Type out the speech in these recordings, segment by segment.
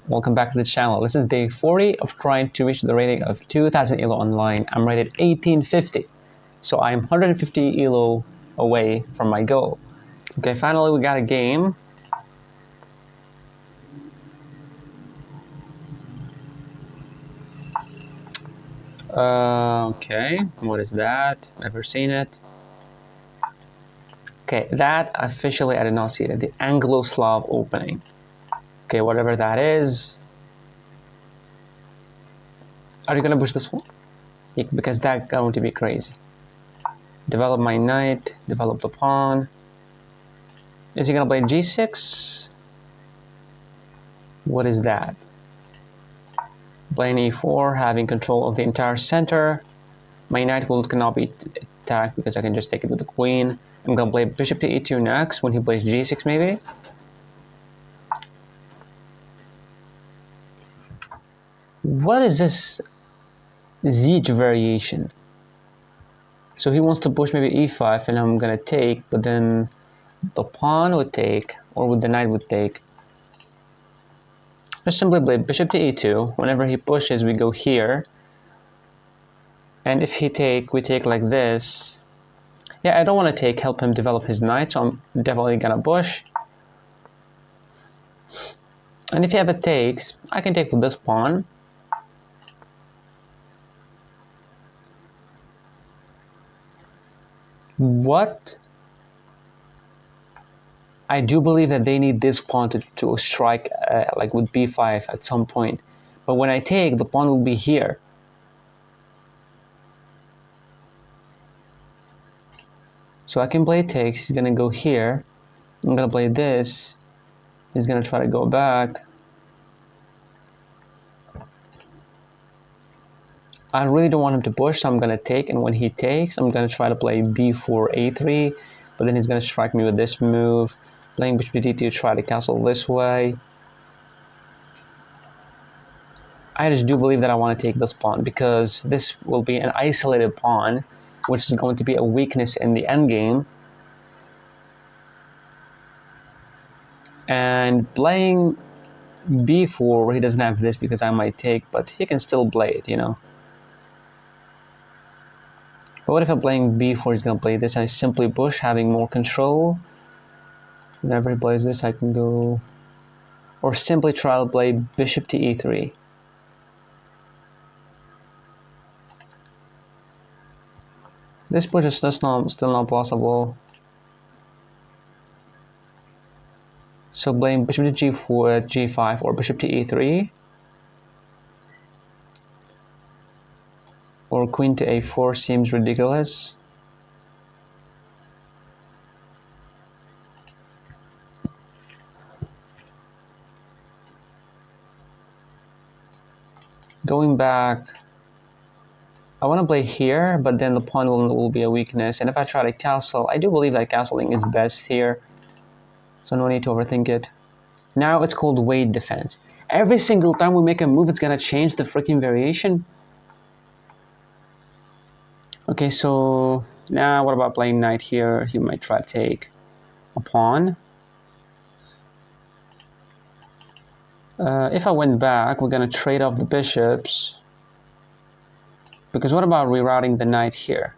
Welcome back to the channel. This is day 40 of trying to reach the rating of 2000 Elo online. I'm rated 1850, so I'm 150 Elo away from my goal. Okay, finally we got a game. Okay, what is that? Ever seen it? Okay, that officially I did not see it. The Anglo-Slav opening. Okay, whatever that is. Are you gonna push this one? Yeah, because that's going to be crazy. Develop my knight, develop the pawn. Is he gonna play g6? What is that? Playing e4, having control of the entire center. My knight cannot be attacked because I can just take it with the queen. I'm gonna play bishop to e2 next when he plays g6 maybe. What is this siege variation? So he wants to push maybe e5 and I'm gonna take, but then the pawn would take, or the knight would take. Just simply play bishop to e2. Whenever he pushes, we go here. And if he take, we take like this. Yeah, I don't want to help him develop his knight, so I'm definitely gonna push. And if he ever takes, I can take with this pawn. What? I do believe that they need this pawn to strike like with b5 at some point. But when I take, the pawn will be here. So I can play takes, he's gonna go here. I'm gonna play this. He's gonna try to go back. I really don't want him to push, so I'm gonna take, and when he takes, I'm gonna try to play b4, a3, but then he's gonna strike me with this move, playing bishop to d2, try to castle this way. I just do believe that I want to take this pawn because this will be an isolated pawn, which is going to be a weakness in the endgame. And playing b4, he doesn't have this because I might take, but he can still play it, you know. But what if I'm playing b4, he's gonna play this, I simply push, having more control. Whenever he plays this, I can go, or simply try to play bishop to e3. This push is still not possible. So playing bishop to g4, g5, or bishop to e3. Or queen to a4 seems ridiculous. Going back, I want to play here, but then the pawn will be a weakness. And if I try to castle, I do believe that castling is best here. So no need to overthink it. Now it's called weight defense. Every single time we make a move, it's gonna change the freaking variation. Okay, so now what about playing knight here? He might try to take a pawn. If I went back, we're gonna trade off the bishops. Because what about rerouting the knight here?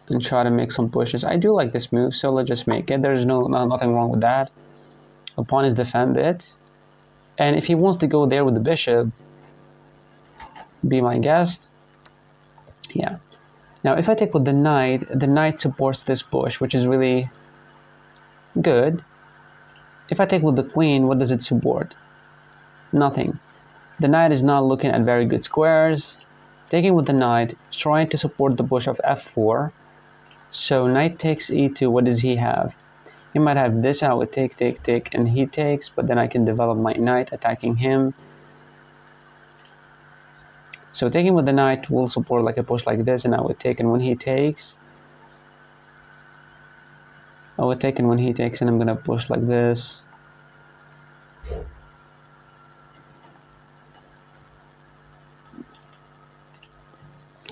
And try to make some pushes. I do like this move, so let's just make it. There's nothing wrong with that. The pawn is defended. And if he wants to go there with the bishop, be my guest. Yeah. Now, if I take with the knight supports this push, which is really good. If I take with the queen, what does it support? Nothing. The knight is not looking at very good squares. Taking with the knight, trying to support the push of f4. So knight takes e2, what does he have? He might have this, I would take, and he takes, but then I can develop my knight attacking him. So taking with the knight will support like a push like this, and I would take, and when he takes, I would take, and when he takes, and I'm gonna push like this.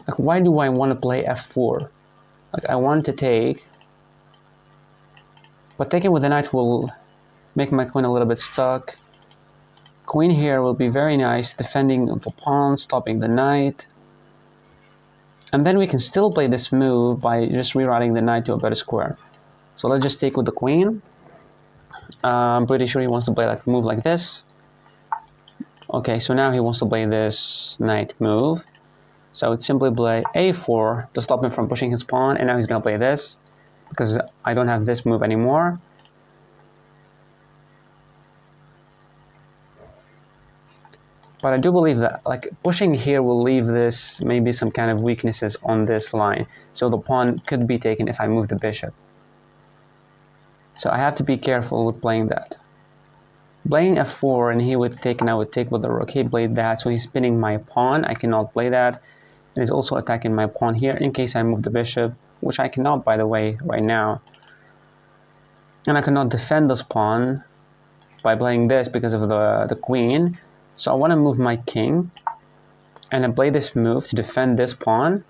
Like, why do I want to play f4? Like, I want to take, but taking with the knight will make my queen a little bit stuck. Queen here will be very nice, defending the pawn, stopping the knight. And then we can still play this move by just rerouting the knight to a better square. So let's just take with the queen. I'm pretty sure he wants to play like a move like this. Okay, so now he wants to play this knight move. So I would simply play a4 to stop him from pushing his pawn, and now he's going to play this because I don't have this move anymore. But I do believe that like pushing here will leave this maybe some kind of weaknesses on this line. So the pawn could be taken if I move the bishop. So I have to be careful with playing that. Playing f4 and he would take and I would take with the rook. He played that, so he's spinning my pawn. I cannot play that. And he's also attacking my pawn here in case I move the bishop, which I cannot, by the way, right now. And I cannot defend this pawn by playing this because of the queen. So I want to move my king and I play this move to defend this pawn.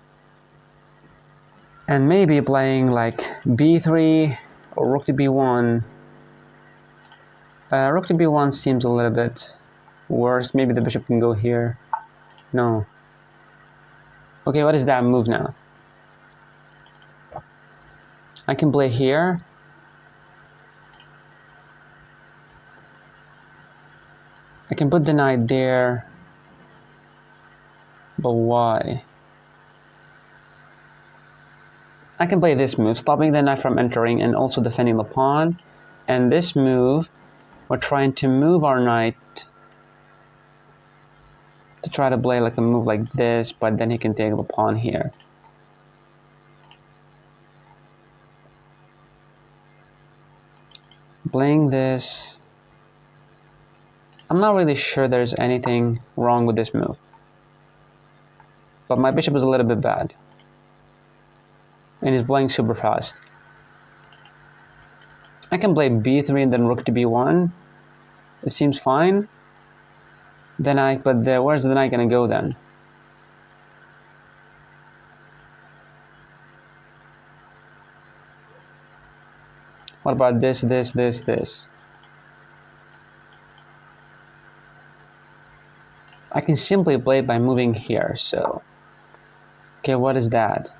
And maybe playing like b3 or rook to b1. Rook to b1 seems a little bit worse. Maybe the bishop can go here. No. Okay, what is that move now? I can play here. I can put the knight there. But why? I can play this move, stopping the knight from entering and also defending the pawn. And this move, we're trying to move our knight to try to play like a move like this, but then he can take the pawn here. Playing this, I'm not really sure there's anything wrong with this move. But my bishop is a little bit bad. And he's playing super fast. I can play b3 and then rook to b1. It seems fine. Where's the knight gonna go then? What about this? I can simply play it by moving here, so. Okay, what is that?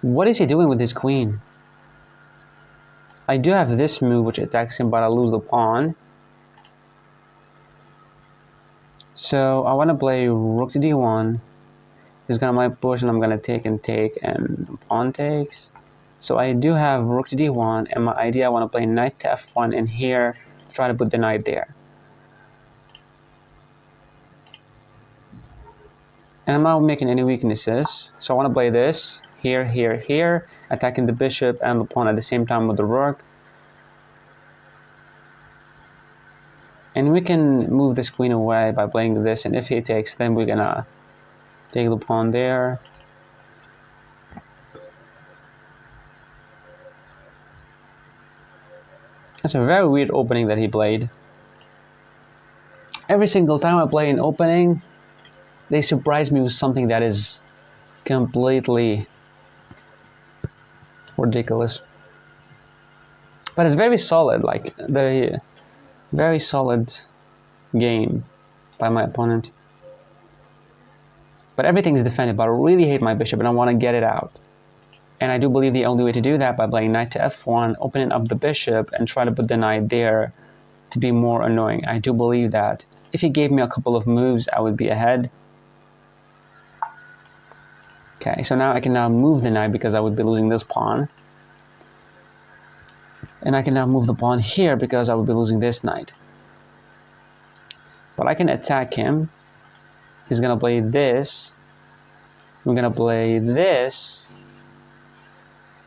What is he doing with his queen? I do have this move which attacks him, but I lose the pawn. So I want to play rook to d1. He's gonna might push and I'm gonna take and pawn takes. So I do have rook to d1, and my idea I want to play knight to f1 and here try to put the knight there. And I'm not making any weaknesses, so I want to play this here, attacking the bishop and the pawn at the same time with the rook. And we can move this queen away by playing this, and if he takes, then we're gonna take the pawn there. That's a very weird opening that he played. Every single time I play an opening, they surprise me with something that is completely ridiculous. But it's very solid, like the very solid game by my opponent. But everything is defended, but I really hate my bishop and I want to get it out. And I do believe the only way to do that by playing knight to f1, opening up the bishop and try to put the knight there to be more annoying. I do believe that if he gave me a couple of moves, I would be ahead. Okay, so now I can now move the knight because I would be losing this pawn. And I can now move the pawn here because I would be losing this knight. But I can attack him. He's gonna play this. We're gonna play this.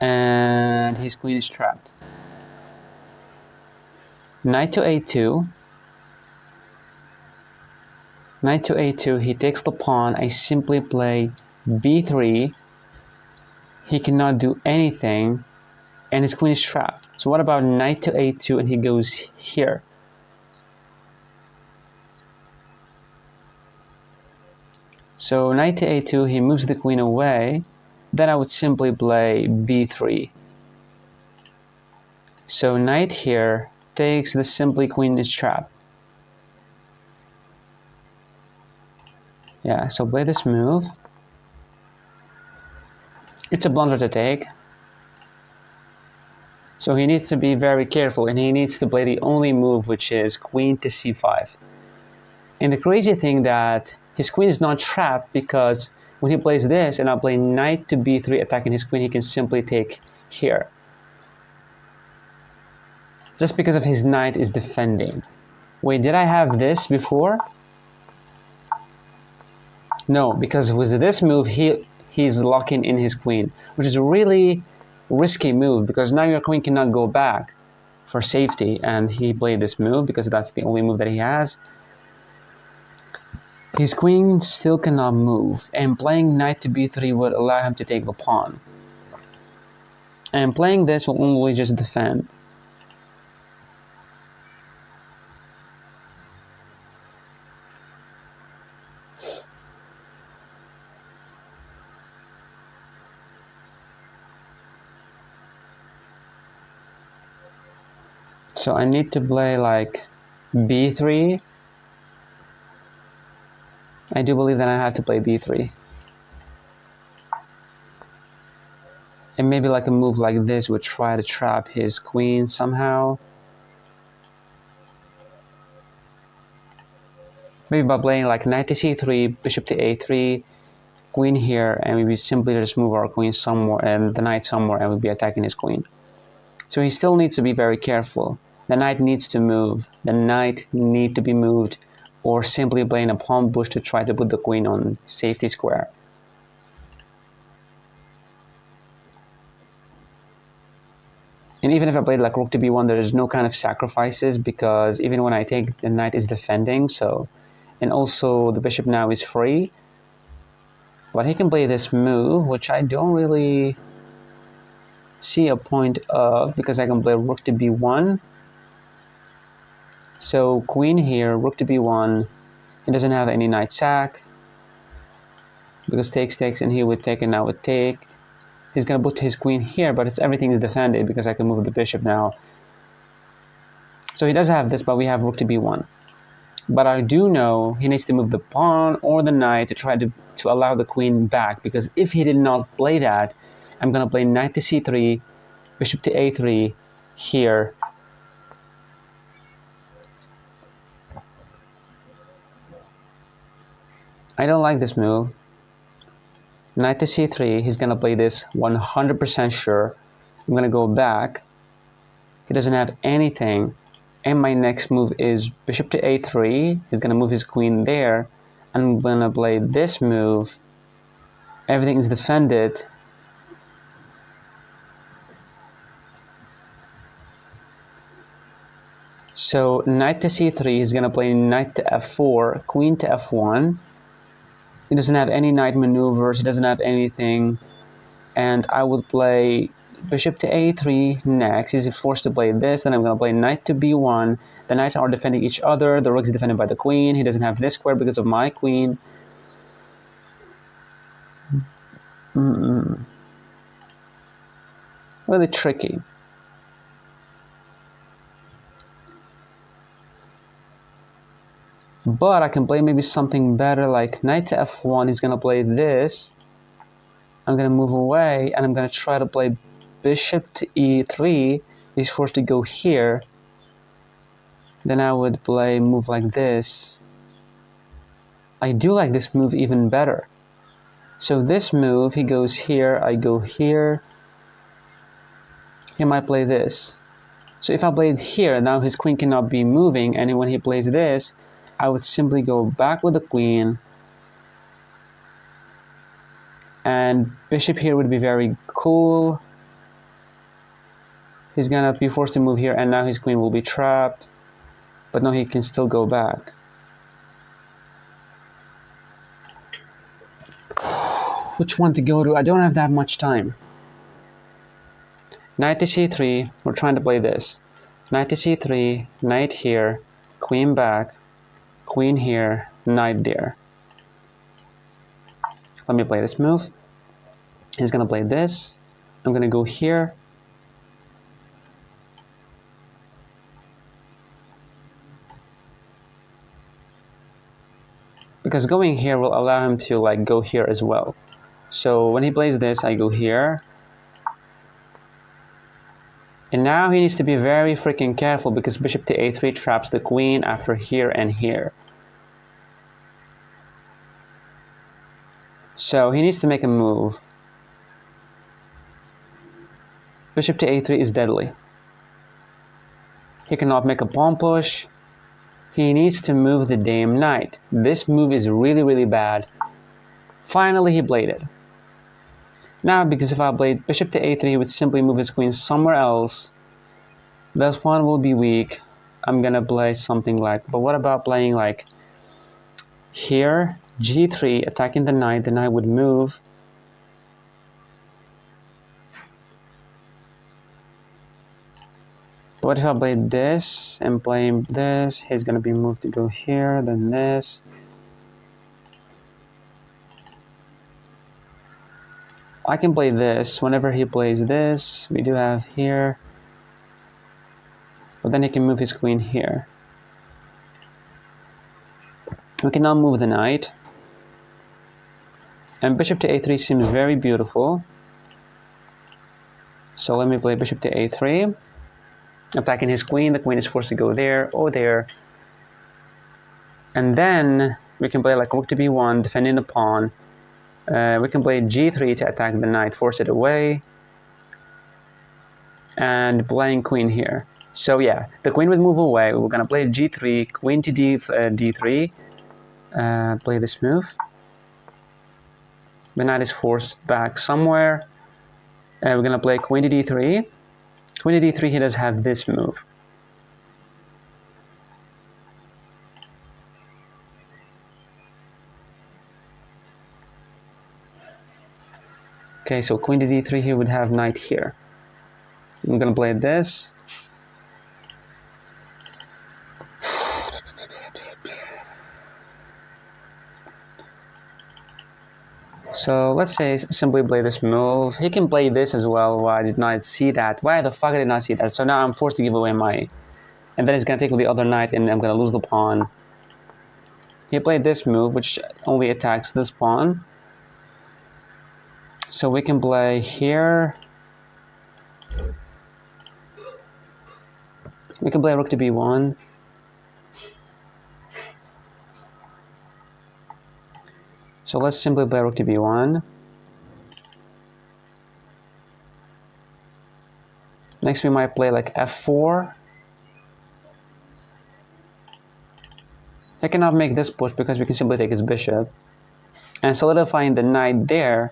And his queen is trapped. Knight to a2. Knight to a2, he takes the pawn. I simply play b3. He cannot do anything, and his queen is trapped. So what about knight to a2 and he goes here? So knight to a2, he moves the queen away. Then I would simply play b3. So knight here, takes, the simply queen is trapped. Yeah, so play this move. It's a blunder to take. So he needs to be very careful, and he needs to play the only move, which is queen to c5. And the crazy thing that his queen is not trapped, because when he plays this and I play knight to b3 attacking his queen, he can simply take here. Just because of his knight is defending. Wait, did I have this before? No, because with this move, he's locking in his queen, which is a really risky move, because now your queen cannot go back for safety, and he played this move because that's the only move that he has. His queen still cannot move, and playing knight to b3 would allow him to take the pawn. And playing this will only just defend. So I need to play like b3. I do believe that I have to play b3. And maybe like a move like this would try to trap his queen somehow. Maybe by playing like knight to c3, bishop to a3, queen here, and we simply just move our queen somewhere and the knight somewhere, and we'll be attacking his queen. So he still needs to be very careful. The knight needs to move. The knight needs to be moved, or simply playing a pawn push to try to put the queen on safety square. And even if I played like rook to b1, there is no kind of sacrifices, because even when I take, the knight is defending, so, and also the bishop now is free. But he can play this move, which I don't really see a point of, because I can play rook to b1. So queen here, rook to b1. He doesn't have any knight sack, because takes, and he would take, and now would take. He's going to put his queen here, but everything is defended because I can move the bishop now. So he does have this, but we have rook to b1. But I do know he needs to move the pawn or the knight to try to allow the queen back, because if he did not play that, I'm going to play knight to c3, bishop to a3 here. I don't like this move. Knight to c3, he's going to play this 100% sure. I'm going to go back. He doesn't have anything. And my next move is bishop to a3. He's going to move his queen there. I'm going to play this move. Everything is defended. So knight to c3, he's going to play knight to f4, queen to f1. He doesn't have any knight maneuvers. He doesn't have anything. And I would play bishop to a3 next. He's forced to play this. Then I'm going to play knight to b1. The knights are defending each other. The rook is defended by the queen. He doesn't have this square because of my queen. Really tricky. But I can play maybe something better, like knight to f1. He's going to play this. I'm going to move away, and I'm going to try to play bishop to e3. He's forced to go here. Then I would play move like this. I do like this move even better. So this move, he goes here, I go here. He might play this. So if I played here, now his queen cannot be moving, and when he plays this, I would simply go back with the queen, and bishop here would be very cool. He's gonna be forced to move here, and now his queen will be trapped, but no, he can still go back. Which one to go to? I don't have that much time. Knight to c3, we're trying to play this. Knight to c3, knight here, queen back, queen here, knight there. Let me play this move. He's going to play this. I'm going to go here. because going here will allow him to like go here as well. So when he plays this, I go here. And now he needs to be very freaking careful because bishop to a3 traps the queen after here and here. So he needs to make a move. Bishop to a3 is deadly. He cannot make a pawn push. He needs to move the dame knight. This move is really, really bad. Finally, he played it. Now, because if I played bishop to a3, he would simply move his queen somewhere else. This pawn will be weak. I'm gonna play something like, but what about playing like here, g3, attacking the knight would move. What if I play this and play this? He's gonna be moved to go here, then this. I can play this. Whenever he plays this, we do have here. But then he can move his queen here. We can now move the knight. And bishop to a3 seems very beautiful. So let me play bishop to a3. Attacking his queen. The queen is forced to go there or there. And then we can play like rook to b1, defending the pawn. We can play g3 to attack the knight, force it away. And playing queen here. So yeah, the queen would move away. We're going to play g3, queen to d3. Play this move. The knight is forced back somewhere. We're going to play queen to d3. Queen to d3, he does have this move. Okay, so queen to d3, he would have knight here. I'm going to play this. So let's say simply play this move. He can play this as well. Why did not see that? Why the fuck did I not see that? So now I'm forced to give away my... And then he's going to take with the other knight and I'm going to lose the pawn. He played this move, which only attacks this pawn. So we can play here. We can play rook to b1. So let's simply play rook to b1. Next we might play like f4. I cannot make this push because we can simply take his bishop. And solidifying the knight there,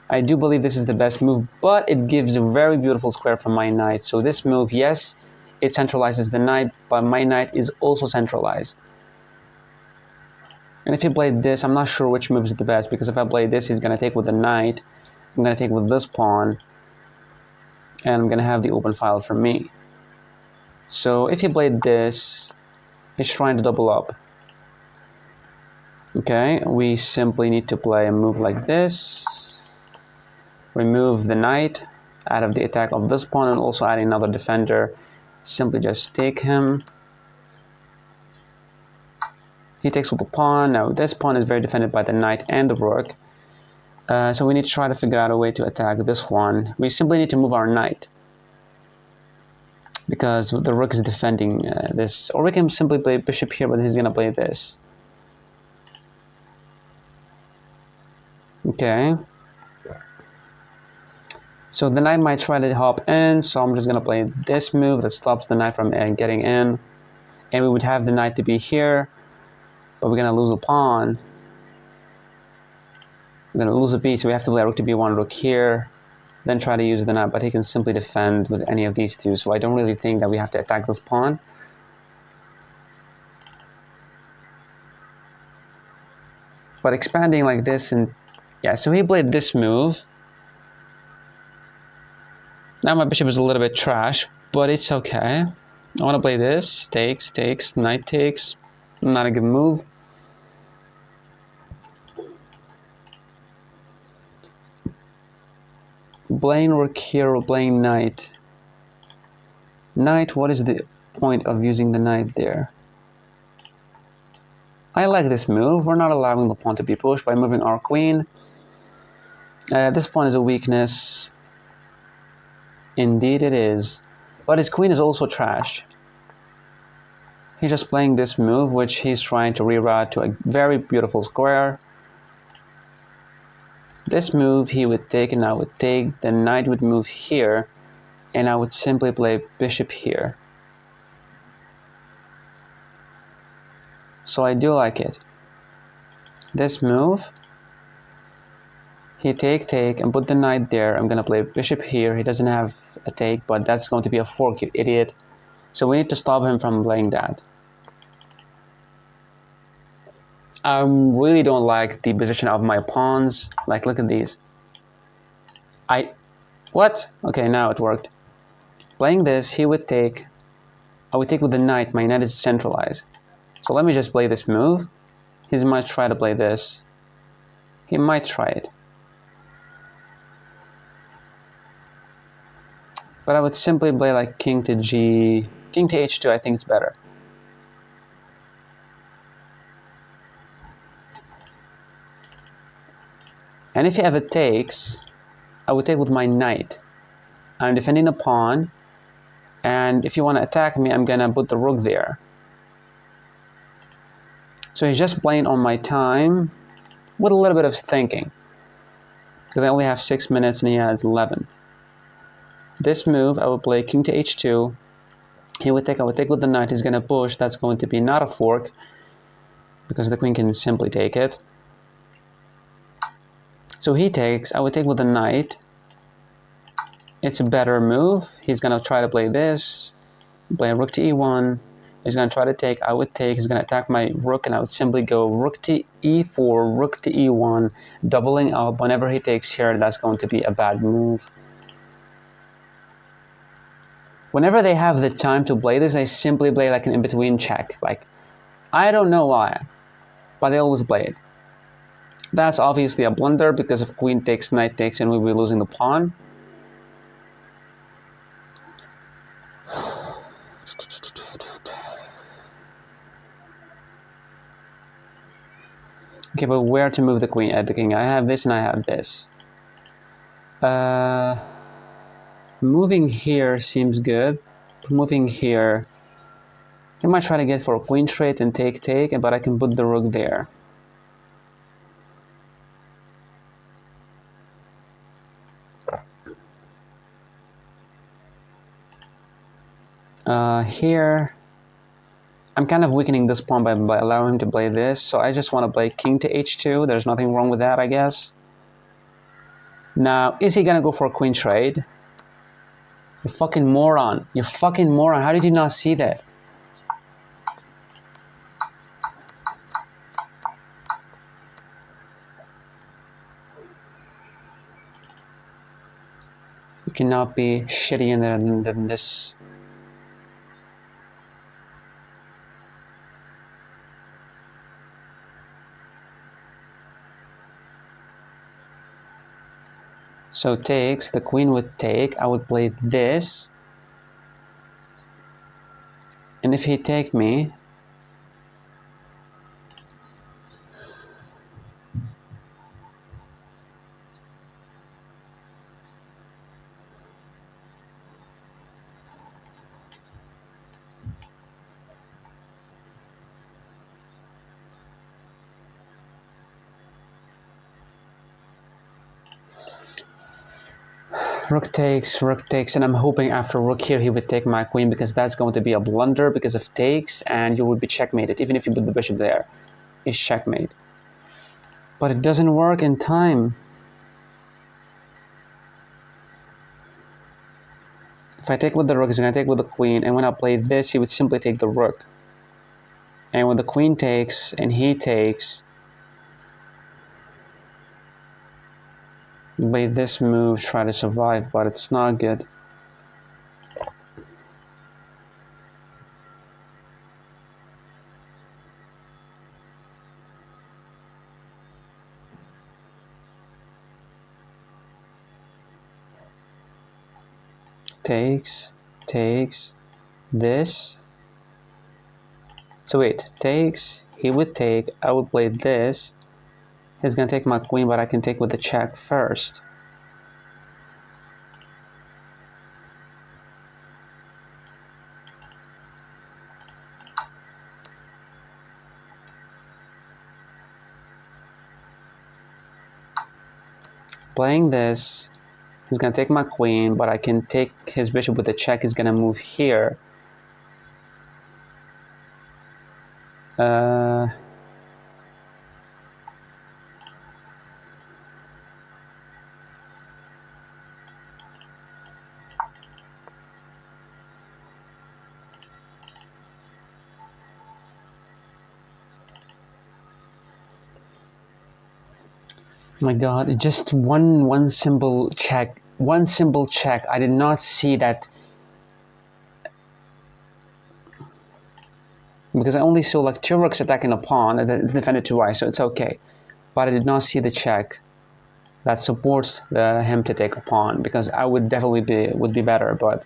I do believe this is the best move, but it gives a very beautiful square for my knight. So this move, yes, it centralizes the knight, but my knight is also centralized. And if he played this, I'm not sure which move is the best, because if I play this, he's going to take with the knight. I'm going to take with this pawn. And I'm going to have the open file for me. So if he played this, he's trying to double up. Okay, we simply need to play a move like this. Remove the knight out of the attack of this pawn and also add another defender. Simply just take him. He takes with the pawn. Now this pawn is very defended by the knight and the rook. So we need to try to figure out a way to attack this one. We simply need to move our knight, because the rook is defending this. Or we can simply play bishop here, but he's going to play this. Okay. So the knight might try to hop in, so I'm just going to play this move that stops the knight from getting in. And we would have the knight to be here, but we're going to lose a pawn. We're going to lose a piece, so we have to play rook to b1, rook here, then try to use the knight, but he can simply defend with any of these two, so I don't really think that we have to attack this pawn. But expanding like this, and yeah, so he played this move. Now my bishop is a little bit trash, but it's okay. I want to play this. Takes, knight takes. Not a good move. Playing rook here or playing knight. Knight, what is the point of using the knight there? I like this move. We're not allowing the pawn to be pushed by moving our queen. This pawn is a weakness. Indeed it is. But his queen is also trash. He's just playing this move, which he's trying to reroute to a very beautiful square. This move he would take and I would take, the knight would move here, and I would simply play bishop here. So I do like it. This move, he take, and put the knight there. I'm gonna play bishop here. He doesn't have a take, but that's going to be a fork, you idiot. So we need to stop him from playing that. I really don't like the position of my pawns. Like, look at these. What? Okay, now it worked. Playing this, he would take. I would take with the knight. My knight is centralized. So let me just play this move. He might try to play this. He might try it. But I would simply play like king to h2, I think it's better. And if he ever takes, I would take with my knight. I'm defending a pawn, and if you want to attack me, I'm gonna put the rook there. So he's just playing on my time with a little bit of thinking, because I only have 6 minutes and he has 11. This move, I would play king to h2. He would take, I would take with the knight. He's gonna push. That's going to be not a fork, because the queen can simply take it. So he takes, I would take with the knight. It's a better move. He's gonna try to play this, play rook to e1. He's gonna try to take, I would take, he's gonna attack my rook, and I would simply go rook to e4, rook to e1, doubling up. Whenever he takes here, that's going to be a bad move. Whenever they have the time to play this, they simply play like an in-between check. Like, I don't know why, but they always play it. That's obviously a blunder, because if queen takes, knight takes, and we'll be losing the pawn. Okay, but where to move the queen at the king? I have this and I have this. Moving here seems good. Moving here, I might try to get for a queen straight and take, but I can put the rook there. Here, I'm kind of weakening this pawn by allowing him to play this, so I just want to play king to h2. There's nothing wrong with that, I guess. Now, is he gonna go for a queen trade? You fucking moron. You fucking moron. How did you not see that? You cannot be shitty than this. So takes, the queen would take, I would play this. And if he take me, rook takes, and I'm hoping after rook here he would take my queen, because that's going to be a blunder because of takes, and you would be checkmated. Even if you put the bishop there, it's checkmate. But it doesn't work in time. If I take with the rook, he's going to take with the queen, and when I play this, he would simply take the rook. And when the queen takes and he takes, play this move, try to survive, but it's not good. Takes this. So wait, takes, he would take, I would play this. He's gonna take my queen, but I can take with the check first. Playing this, he's gonna take my queen, but I can take his bishop with the check. He's gonna move here. My God, just one simple check. One simple check. I did not see that, because I only saw like two rooks attacking a pawn and it's defended twice, so it's okay. But I did not see the check that supports him to take a pawn, because I would definitely would be better, but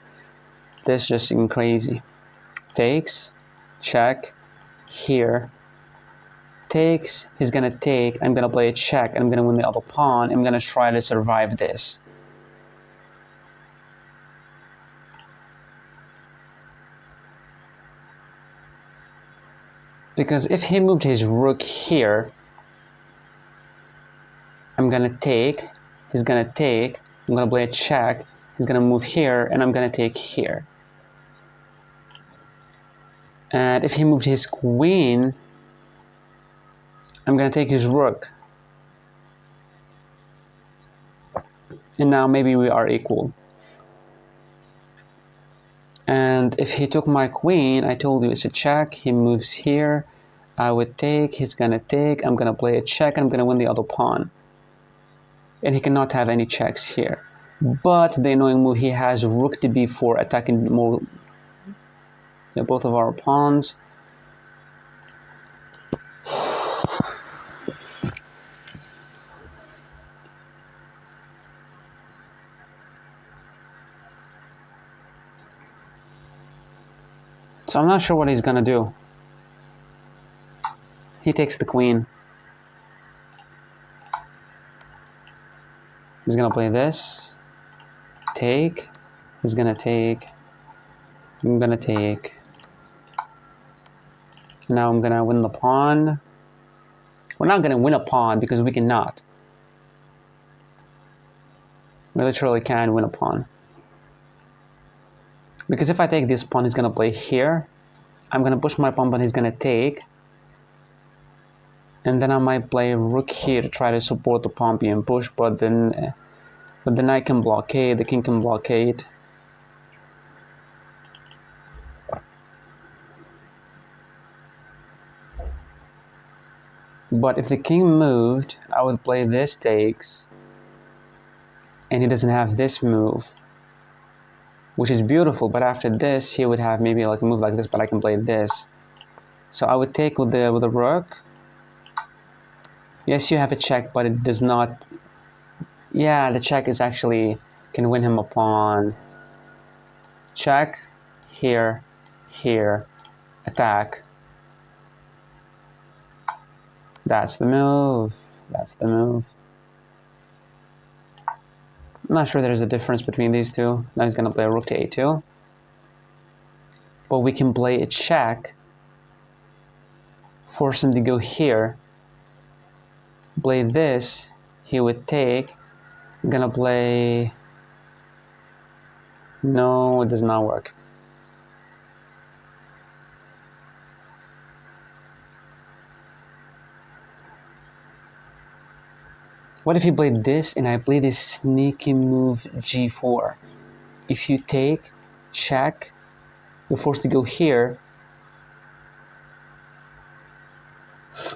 this just seemed crazy. Takes, check, here, takes, he's gonna take, I'm gonna play a check, and I'm gonna win the other pawn, I'm gonna try to survive this. Because if he moved his rook here, I'm gonna take, he's gonna take, I'm gonna play a check, he's gonna move here, and I'm gonna take here. And if he moved his queen, I'm gonna take his rook. And now maybe we are equal. And if he took my queen, I told you it's a check, he moves here, I would take, he's gonna take, I'm gonna play a check, and I'm gonna win the other pawn. And he cannot have any checks here. But the annoying move, he has rook to b4, attacking more, both of our pawns. So I'm not sure what he's gonna do. He takes the queen. He's gonna play this. Take. He's gonna take. I'm gonna take. Now I'm gonna win the pawn. We're not gonna win a pawn because we cannot. We literally can win a pawn. Because if I take this pawn, he's gonna play here. I'm gonna push my pawn, but he's gonna take. And then I might play rook here to try to support the pawn being pushed, but then the knight can blockade, the king can blockade. But if the king moved, I would play this takes, and he doesn't have this move, which is beautiful, but after this, he would have maybe like a move like this, but I can play this. So I would take with the rook. Yes, you have a check, but it does not. Yeah, the check is actually can win him a pawn. Check, here, here, attack. That's the move. That's the move. I'm not sure there's a difference between these two. Now he's gonna play a rook to a2. But we can play a check, force him to go here. Play this, he would take. I'm gonna play. No, it does not work. What if he played this and I play this sneaky move g4? If you take, check, you're forced to go here.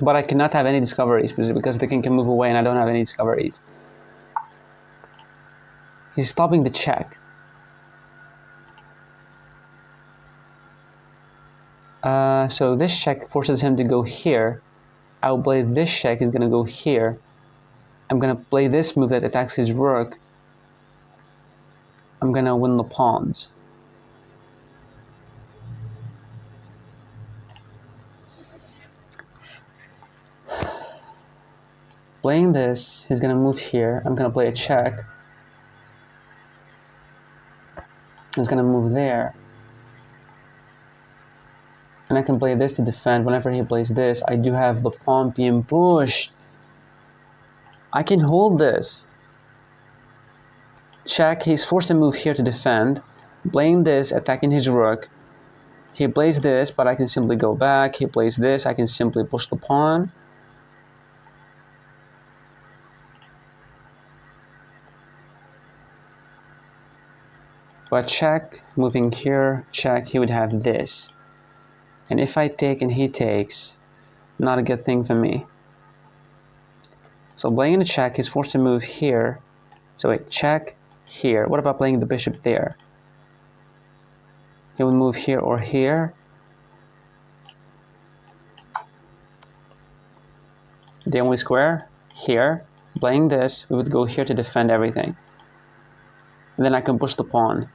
But I cannot have any discoveries because the king can move away and I don't have any discoveries. He's stopping the check. So this check forces him to go here. I'll play this check, he's gonna go here. I'm gonna play this move that attacks his rook. I'm gonna win the pawns. Playing this, he's gonna move here. I'm gonna play a check. He's gonna move there. And I can play this to defend. Whenever he plays this, I do have the pawn being pushed. I can hold this. Check, he's forced to move here to defend. Playing this, attacking his rook. He plays this, but I can simply go back. He plays this, I can simply push the pawn. But check, moving here, check, he would have this. And if I take and he takes, not a good thing for me. So playing the check, he's forced to move here. So wait, check, here. What about playing the bishop there? He would move here or here. The only square, here. Playing this, we would go here to defend everything. And then I can push the pawn.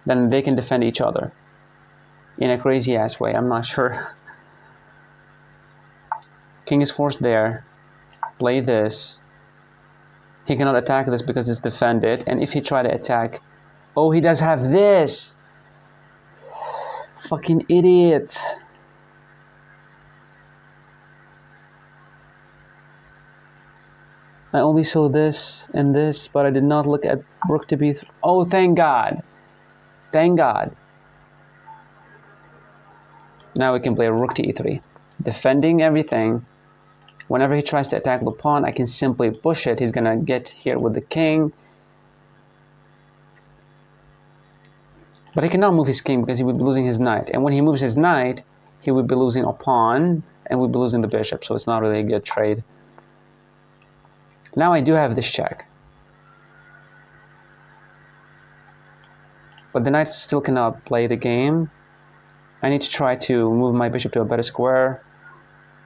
Then they can defend each other. In a crazy ass way, I'm not sure. King is forced there. Play this. He cannot attack this because it's defended. And if he try to attack... Oh, he does have this! Fucking idiot! I only saw this and this, but I did not look at rook to b3. Oh, thank God! Thank God! Now we can play rook to e3. Defending everything. Whenever he tries to attack the pawn, I can simply push it. He's gonna get here with the king. But he cannot move his king because he would be losing his knight. And when he moves his knight, he would be losing a pawn and would be losing the bishop. So it's not really a good trade. Now I do have this check. But the knight still cannot play the game. I need to try to move my bishop to a better square.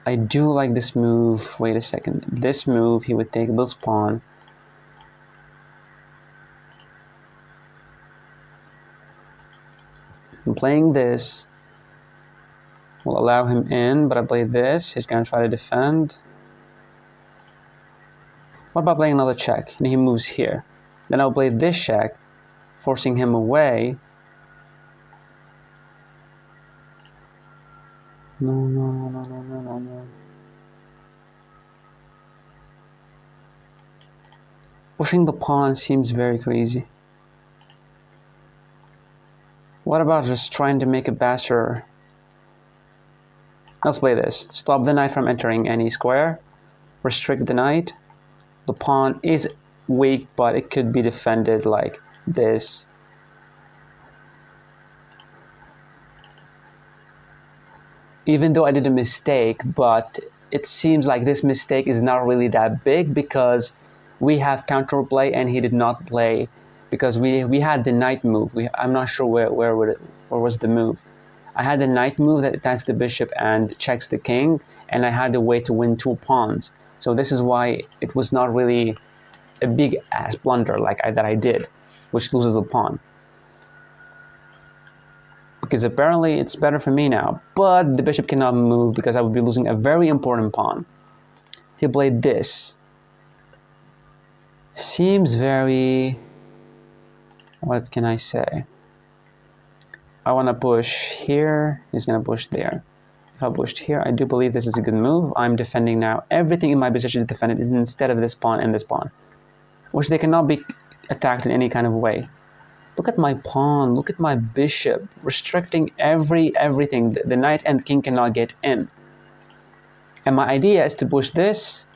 I do like this move. Wait a second. This move, he would take this pawn. And playing this will allow him in, but I play this. He's going to try to defend. What about playing another check? And he moves here. Then I'll play this check, forcing him away. No. Pushing the pawn seems very crazy. What about just trying to make a bastard? Let's play this. Stop the knight from entering any square. Restrict the knight. The pawn is weak, but it could be defended like this. Even though I did a mistake, but it seems like this mistake is not really that big because we have counterplay and he did not play because we had the knight move. I'm not sure where was the move. I had the knight move that attacks the bishop and checks the king, and I had a way to win 2 pawns. So this is why it was not really a big ass blunder like that I did, which loses a pawn. Because apparently it's better for me now, but the bishop cannot move because I would be losing a very important pawn. He played this. Seems very... What can I say? I want to push here. He's going to push there. If I pushed here, I do believe this is a good move. I'm defending now. Everything in my position is defended instead of this pawn and this pawn, which they cannot be attacked in any kind of way. Look at my pawn. Look at my bishop. Restricting everything. The knight and king cannot get in. And my idea is to push this,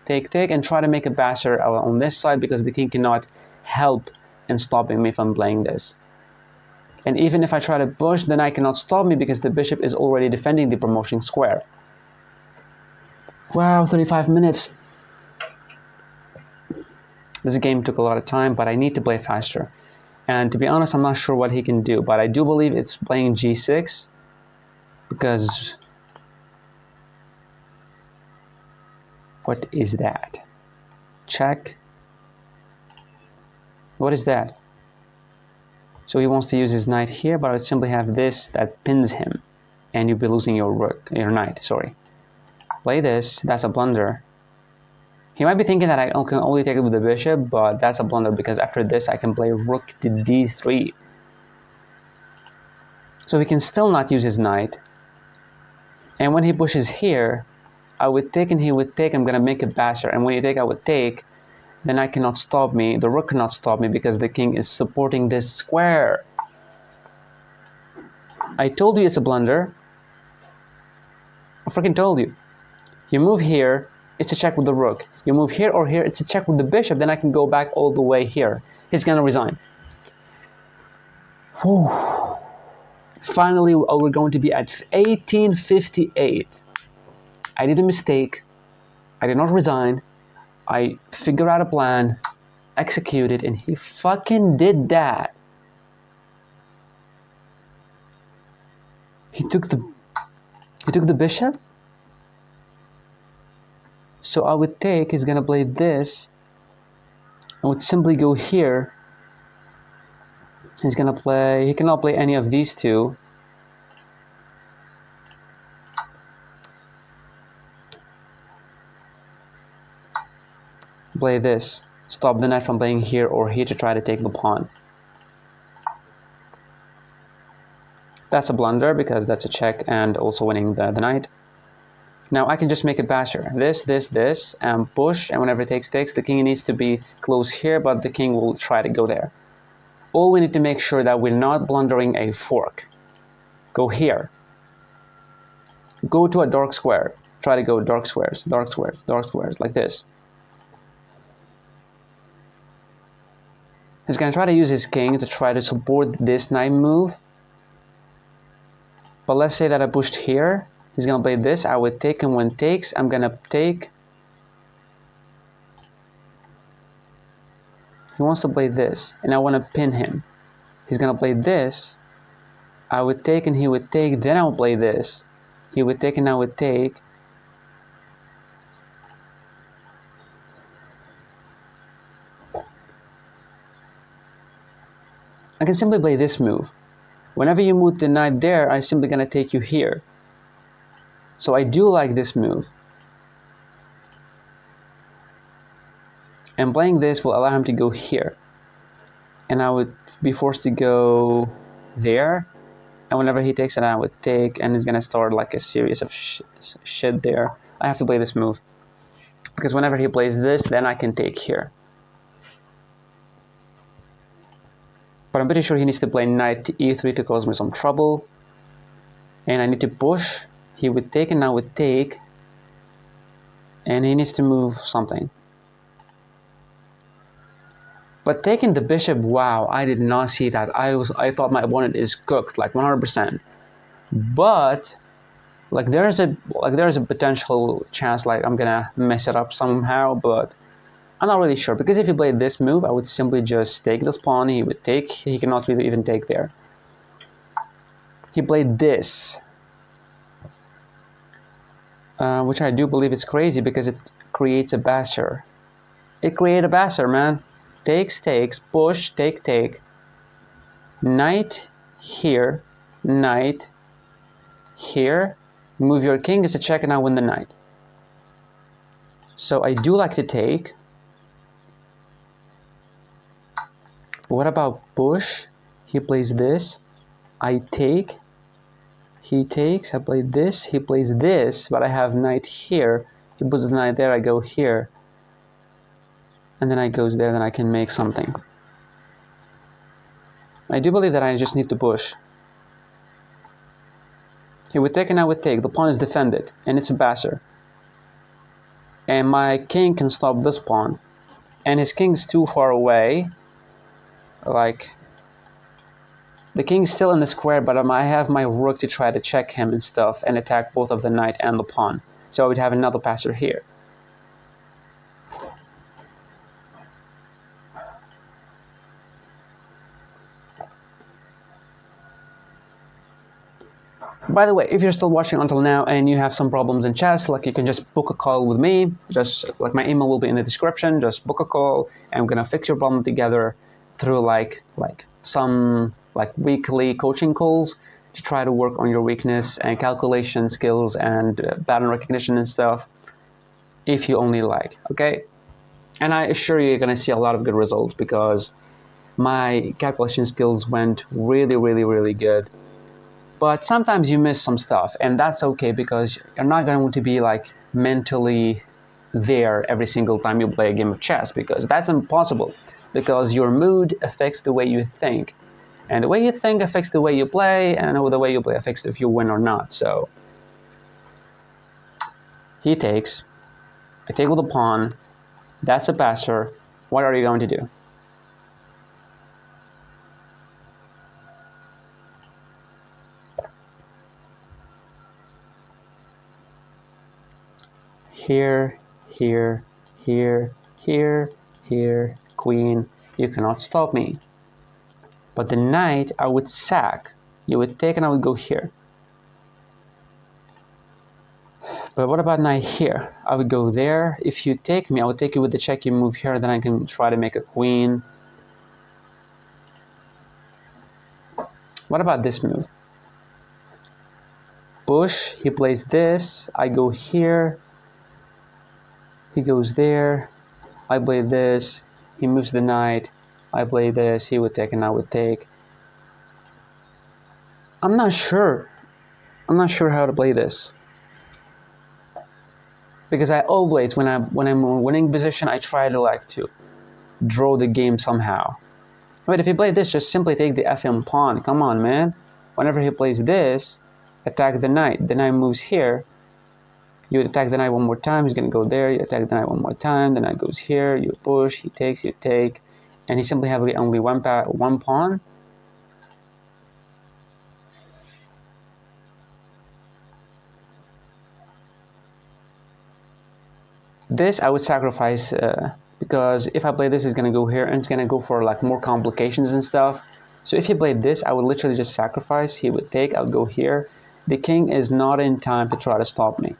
take, and try to make a bastard on this side because the king cannot help in stopping me from playing this. And even if I try to push, the knight cannot stop me because the bishop is already defending the promotion square. Wow, 35 minutes. This game took a lot of time, but I need to play faster. And to be honest, I'm not sure what he can do, but I do believe it's playing g6 because... What is that? Check. What is that? So he wants to use his knight here, but I would simply have this that pins him, and you'll be losing your knight, sorry. Play this, that's a blunder. He might be thinking that I can only take it with the bishop, but that's a blunder because after this I can play rook to d3. So he can still not use his knight. And when he pushes here, I would take and he would take. I'm going to make it bastard. And when you take, I would take. Then I cannot stop me. The rook cannot stop me because the king is supporting this square. I told you it's a blunder. I freaking told you. You move here, it's a check with the rook. You move here or here, it's a check with the bishop. Then I can go back all the way here. He's going to resign. Whew. Finally, we're going to be at 1858. I did a mistake. I did not resign. I figured out a plan, executed, and he fucking did that. He took the bishop. So I would take, he's gonna play this. I would simply go here. He's gonna play, he cannot play any of these two. Play this. Stop the knight from playing here or here to try to take the pawn. That's a blunder because that's a check and also winning the knight. Now I can just make it bastard. This, and push, and whenever it takes, the king needs to be close here, but the king will try to go there. All we need to make sure that we're not blundering a fork. Go here. Go to a dark square. Try to go dark squares, like this. He's going to try to use his king to try to support this knight move. But let's say that I pushed here. He's going to play this. I would take, and when takes, I'm going to take. He wants to play this, and I want to pin him. He's going to play this. I would take, and he would take. Then I would play this. He would take, and I would take. I can simply play this move. Whenever you move the knight there, I'm simply going to take you here. So I do like this move. And playing this will allow him to go here. And I would be forced to go there. And whenever he takes it, I would take. And he's going to start like a series of shit there. I have to play this move. Because whenever he plays this, then I can take here. But I'm pretty sure he needs to play knight to e3 to cause me some trouble. And I need to push. He would take, and I would take. And he needs to move something. But taking the bishop, wow, I did not see that. I thought my opponent is cooked, like 100%. But like there's a potential chance like I'm gonna mess it up somehow, but I'm not really sure, because if he played this move, I would simply just take this pawn. He would take. He cannot really even take there. He played this, which I do believe is crazy because it creates a bastard. It created a bastard, man. Takes, push, take. Knight here, knight here. Move your king, it's a check, and I win the knight. So I do like to take. What about push? He plays this. I take. He takes. I play this. He plays this, but I have knight here. He puts the knight there. I go here. And then I goes there. Then I can make something. I do believe that I just need to push. He would take, and I would take. The pawn is defended, and it's a bastard. And my king can stop this pawn. And his king's too far away. Like, the king's still in the square, but I have my rook to try to check him and stuff and attack both of the knight and the pawn. So I would have another passer here. By the way, if you're still watching until now and you have some problems in chess, like, you can just book a call with me. Just like, my email will be in the description. Just book a call, and we're gonna fix your problem together through like some weekly coaching calls to try to work on your weakness and calculation skills and pattern recognition and stuff. if you only like, okay? And I assure you, you're gonna see a lot of good results because my calculation skills went really, really, really good. But sometimes you miss some stuff, and that's okay because you're not going to be like mentally there every single time you play a game of chess, because that's impossible, because your mood affects the way you think, and the way you think affects the way you play, and the way you play affects if you win or not. So he takes, I take with a pawn, that's a passer. What are you going to do? Here, here, here, here, here, queen, you cannot stop me. But the knight I would sack. You would take and I would go here. But what about knight here? I would go there. If you take me, I would take you with the check. You move here, then I can try to make a queen. What about this move? Bush, he plays this. I go here. He goes there. I play this. He moves the knight. I play this. He would take and I would take. I'm not sure. I'm not sure how to play this. Because I always, when I'm in a winning position, I try to draw the game somehow. But if he played this, just simply take the FM pawn. Come on, man. Whenever he plays this, attack the knight. The knight moves here. You would attack the knight one more time. He's going to go there. You attack the knight one more time. The knight goes here. You push. He takes. You take. And he simply has only one pawn. This I would sacrifice because if I play this, it's going to go here and it's going to go for like more complications and stuff. So if he played this, I would literally just sacrifice. He would take. I would go here. The king is not in time to try to stop me.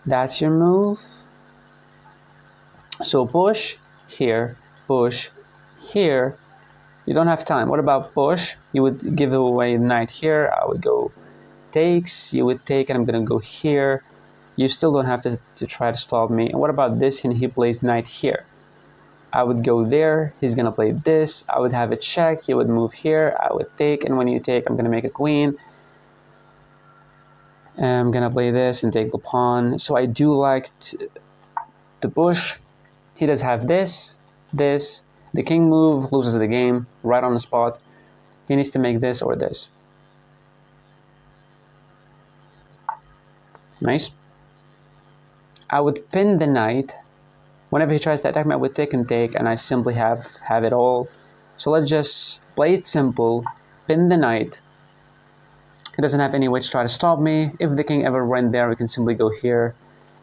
That's your move. So push here, push here. You don't have time. What about push? You would give away the knight here. I would go takes. You would take, and I'm going to go here. You still don't have to try to stop me. And what about this? And he plays knight here. I would go there. He's going to play this. I would have a check. He would move here. I would take. And when you take, I'm going to make a queen. And I'm going to play this and take the pawn. So I do like to push. He does have this, this. The king move loses the game right on the spot. He needs to make this or this. Nice. I would pin the knight. Whenever he tries to attack me, I would take and take, and I simply have it all. So let's just play it simple. Pin the knight. He doesn't have any way to try to stop me. If the king ever went there, we can simply go here.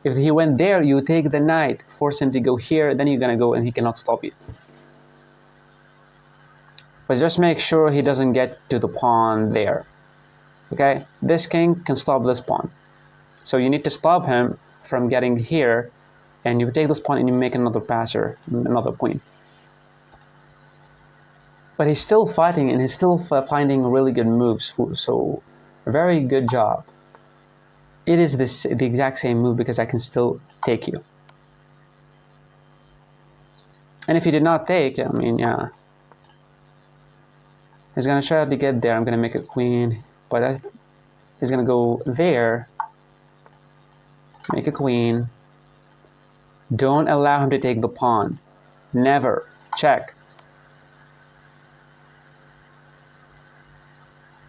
If he went there, you take the knight, force him to go here, then you're gonna go and he cannot stop you. But just make sure he doesn't get to the pawn there. Okay? This king can stop this pawn. So you need to stop him from getting here, and you take this pawn and you make another passer, another queen. But he's still fighting and he's still finding really good moves, so a very good job. It is the exact same move because I can still take you. And if he did not take, I mean, yeah. He's gonna try to get there. I'm gonna make a queen, but he's gonna go there. Make a queen. Don't allow him to take the pawn. Never. Check.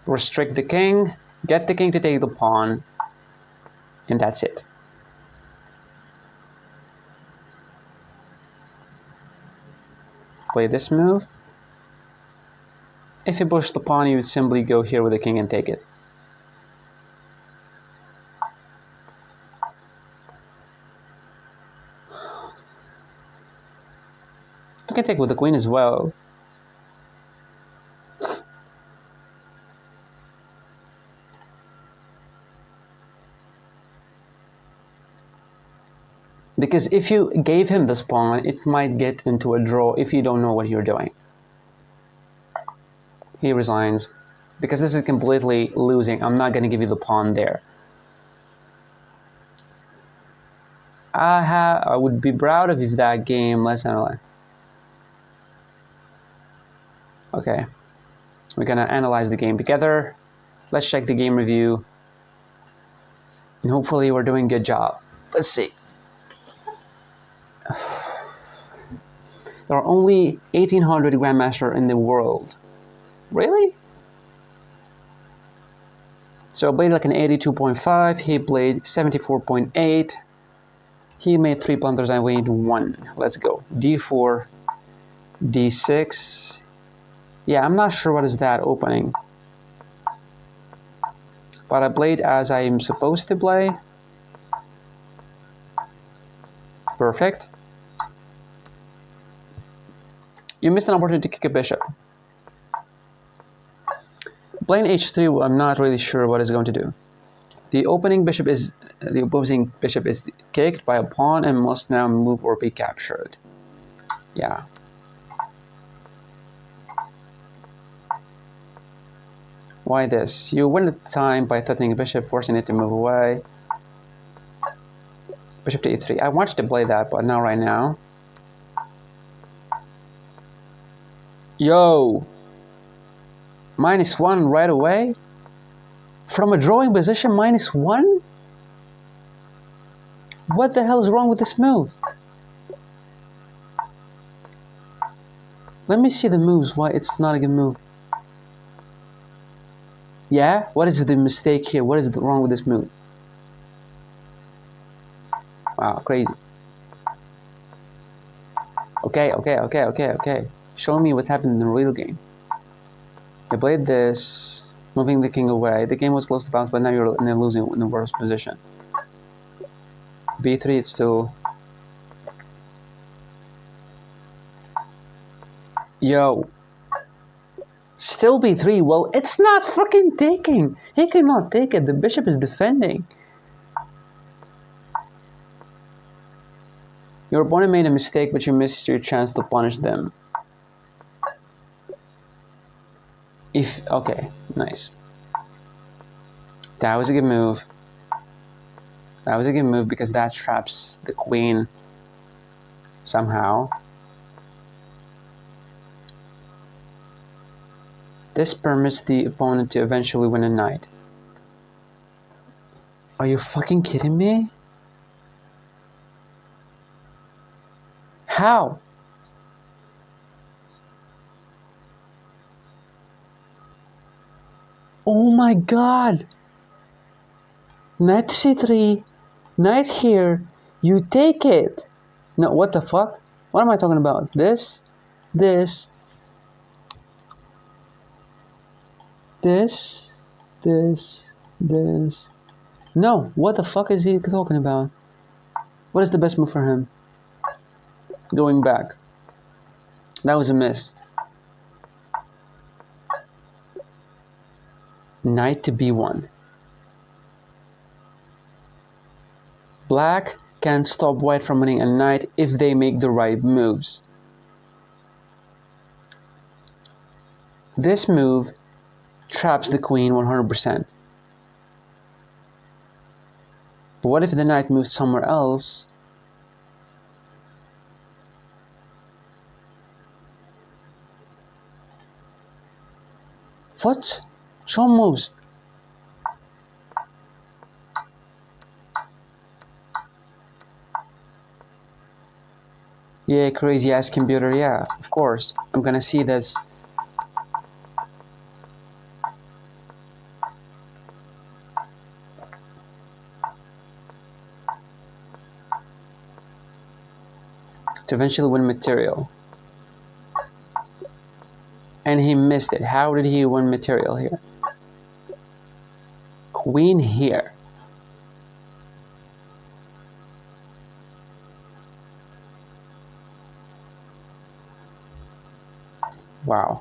Restrict the king. Get the king to take the pawn. And that's it. Play this move. If you push the pawn, you would simply go here with the king and take it. You can take with the queen as well. Because if you gave him this pawn, it might get into a draw if you don't know what you're doing. He resigns. Because this is completely losing. I'm not going to give you the pawn there. I would be proud of if that game. Let's analyze. Okay, we're gonna analyze the game together. Let's check the game review, and hopefully we're doing a good job. Let's see. There are only 1,800 Grandmaster in the world. Really? So I played like an 82.5. He played 74.8. He made 3 blunders. I made 1. Let's go. D4, D6. Yeah, I'm not sure what is that opening. But I played as I'm supposed to play. Perfect. You missed an opportunity to kick a bishop. Playing h3, I'm not really sure what it's going to do. The opposing bishop is kicked by a pawn and must now move or be captured. Yeah. Why this? You win the time by threatening a bishop, forcing it to move away. Bishop to e3. I wanted to play that, but not right now. Yo! -1 right away? From a drawing position, -1? What the hell is wrong with this move? Let me see the moves, why it's not a good move. Yeah? What is the mistake here? What is wrong with this move? Wow, crazy. Okay. Show me what happened in the real game. I played this, moving the king away. The game was close to bounce, but now you're losing in the worst position. B3, it's still... Yo. Still B3. Well, it's not freaking taking. He cannot take it. The bishop is defending. Your opponent made a mistake, but you missed your chance to punish them. Okay, nice. That was a good move. That was a good move because that traps the queen somehow. This permits the opponent to eventually win a knight. Are you fucking kidding me? How? Oh my god! Knight to c3, knight here, you take it! No, what the fuck? What am I talking about? This? No, what the fuck is he talking about? What is the best move for him? Going back. That was a miss. Knight to b1. Black can stop white from winning a knight if they make the right moves. This move traps the queen 100%. But what if the knight moves somewhere else? What? Show moves. Yeah, crazy ass computer, yeah, of course. I'm gonna see this. To eventually win material. And he missed it. How did he win material here? Queen here. Wow.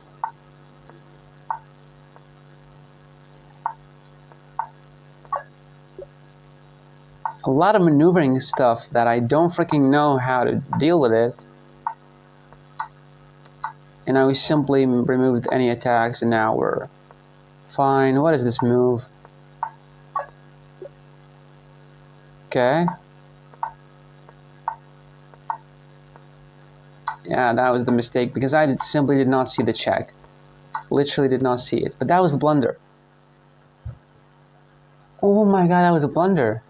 A lot of maneuvering stuff that I don't freaking know how to deal with it. And now we simply removed any attacks and now we're fine. What is this move? Okay. Yeah, that was the mistake, because I simply did not see the check. Literally did not see it. But that was a blunder. Oh my god, that was a blunder.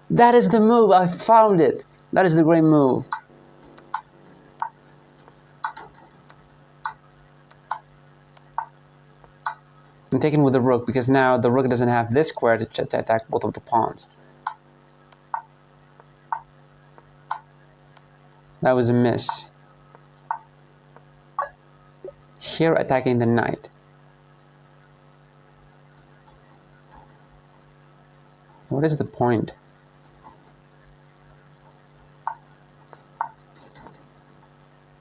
That is the move. I found it. That is the great move. I'm taking with the rook, because now the rook doesn't have this square to attack both of the pawns. That was a miss. Here, attacking the knight. What is the point?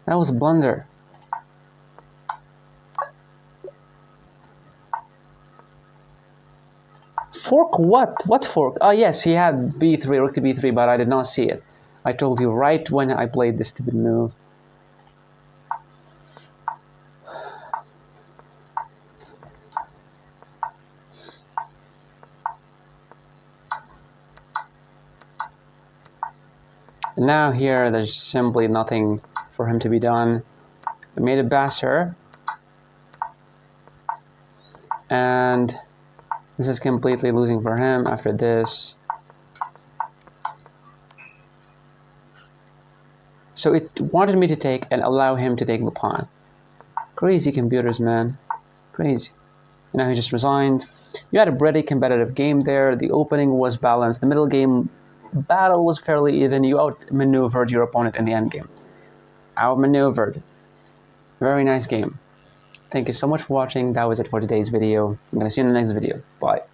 That was a blunder. Fork what? What fork? Oh yes, he had b3, rook to b3, but I did not see it. I told you right when I played this stupid move. And now here, there's simply nothing for him to be done. I made a basser. And this is completely losing for him after this. So it wanted me to take and allow him to take the pawn. Crazy computers, man. Crazy. And now he just resigned. You had a pretty competitive game there. The opening was balanced. The middle game battle was fairly even. You outmaneuvered your opponent in the end game. Outmaneuvered. Very nice game. Thank you so much for watching. That was it for today's video. I'm going to see you in the next video. Bye.